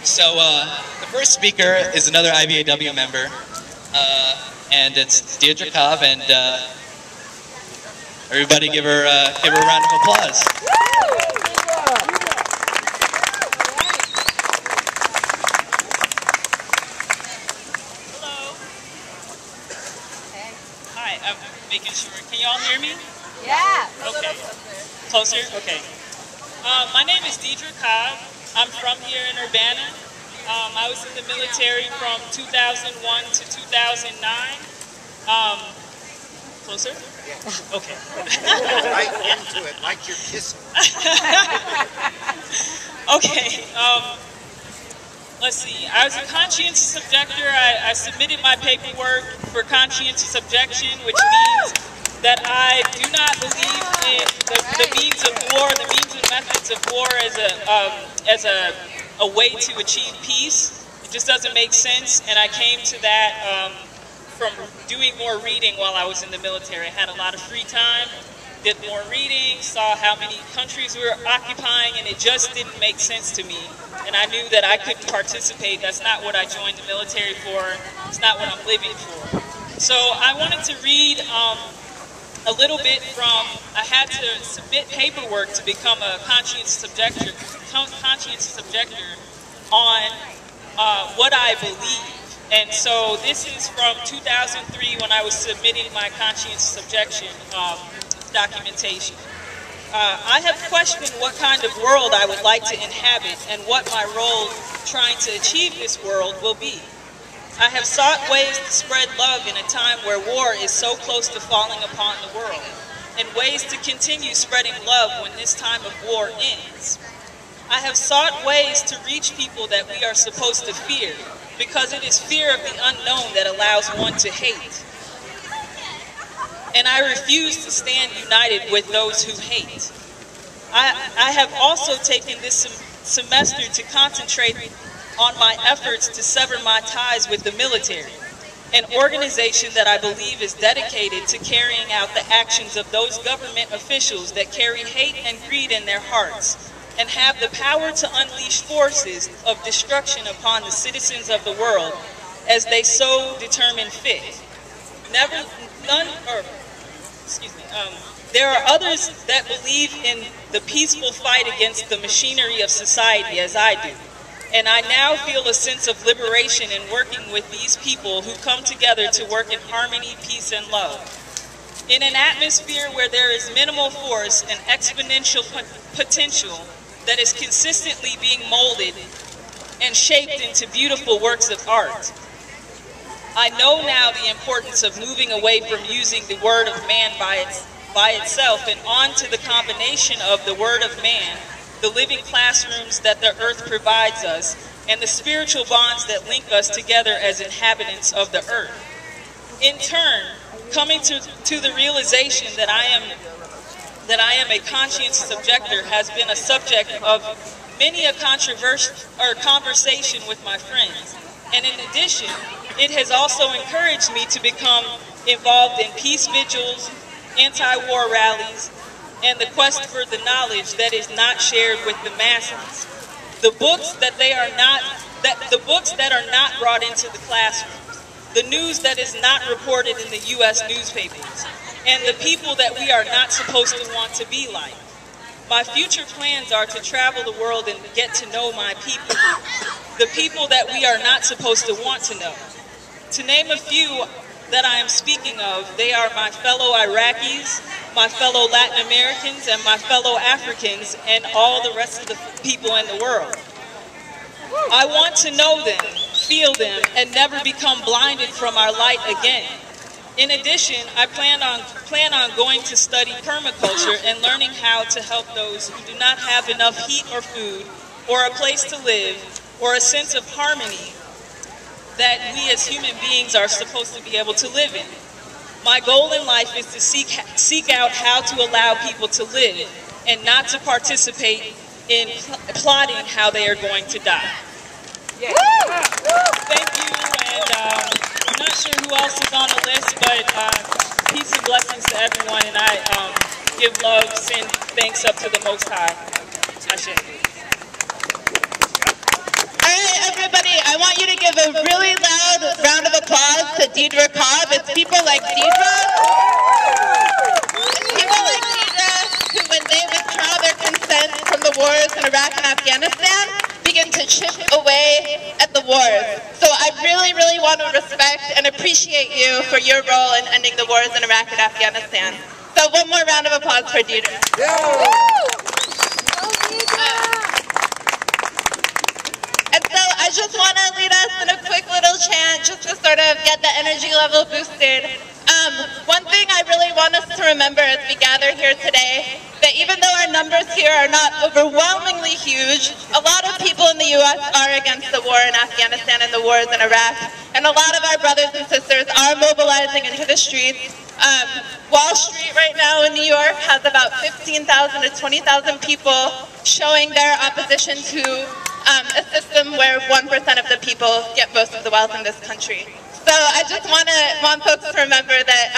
So the first speaker is another IVAW member, and it's Diedra Cobb, and everybody give her a round of applause. Hello. Hi, I'm making sure. Can y'all hear me? Yeah. Okay. Closer? Okay. My name is Diedra Cobb. I'm from here in Urbana. I was in the military from 2001 to 2009. Closer? Yeah. Okay. Right into it, like you're kissing. Okay. Let's see. I was a conscientious objector. I submitted my paperwork for conscientious objection, which means that I do not believe in the means of war, the means and methods of war as a way to achieve peace. It just doesn't make sense, and I came to that from doing more reading while I was in the military. I had a lot of free time, did more reading, saw how many countries we were occupying, and it just didn't make sense to me. And I knew that I couldn't participate. That's not what I joined the military for. It's not what I'm living for. So I wanted to read a little bit from, I had to submit paperwork to become a conscientious objector on what I believe. And so this is from 2003 when I was submitting my conscientious objection documentation. I have questioned what kind of world I would like to inhabit and what my role trying to achieve this world will be. I have sought ways to spread love in a time where war is so close to falling upon the world, and ways to continue spreading love when this time of war ends. I have sought ways to reach people that we are supposed to fear, because it is fear of the unknown that allows one to hate. And I refuse to stand united with those who hate. I have also taken this semester to concentrate on my efforts to sever my ties with the military, an organization that I believe is dedicated to carrying out the actions of those government officials that carry hate and greed in their hearts and have the power to unleash forces of destruction upon the citizens of the world as they so determine fit. There are others that believe in the peaceful fight against the machinery of society as I do. And I now feel a sense of liberation in working with these people who come together to work in harmony, peace, and love. In an atmosphere where there is minimal force and exponential potential that is consistently being molded and shaped into beautiful works of art. I know now the importance of moving away from using the word of man by itself and on to the combination of the word of man, the living classrooms that the earth provides us, and the spiritual bonds that link us together as inhabitants of the earth. In turn, coming to the realization that I am a conscientious objector has been a subject of many a conversation with my friends. And in addition, it has also encouraged me to become involved in peace vigils, anti-war rallies, and the quest for the knowledge that is not shared with the masses. The books that are not brought into the classrooms, the news that is not reported in the U.S. newspapers, and the people that we are not supposed to want to be like. My future plans are to travel the world and get to know my people, the people that we are not supposed to want to know. To name a few that I am speaking of, they are my fellow Iraqis, my fellow Latin Americans, and my fellow Africans, and all the rest of the people in the world. I want to know them, feel them, and never become blinded from our light again. In addition, I plan on going to study permaculture and learning how to help those who do not have enough heat or food, or a place to live, or a sense of harmony that we as human beings are supposed to be able to live in. My goal in life is to seek out how to allow people to live and not to participate in plotting how they are going to die. Yeah. Thank you, and I'm not sure who else is on the list, but peace and blessings to everyone, and I give love, send thanks up to the Most High. Ashe. Diedra Cobb. It's people like Diedra. It's people like Diedra who, when they withdraw their consent from the wars in Iraq and Afghanistan, begin to chip away at the wars. So I really, really want to respect and appreciate you for your role in ending the wars in Iraq and Afghanistan. So one more round of applause for Diedra. And so I just want to lead us in a quick little chant just to sort of get the energy level boosted. One thing I really want us to remember as we gather here today, that even though our numbers here are not overwhelmingly huge, a lot of people in the U.S. are against the war in Afghanistan and the wars in Iraq, and a lot of our brothers and sisters are mobilizing into the streets. Wall Street right now in New York has about 15,000 to 20,000 people showing their opposition to a system where 1% of the people get most of the wealth in this country. So I just want folks to remember that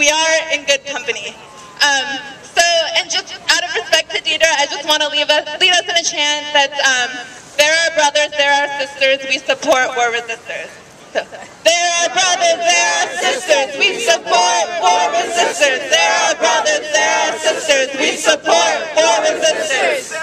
we are in good company. And just out of respect to Diedra, I just want to lead us in a chant that there are brothers, there are sisters, we support war resisters. So, there are brothers, there are sisters, we support war resisters. There are brothers, there are sisters, we support war resisters.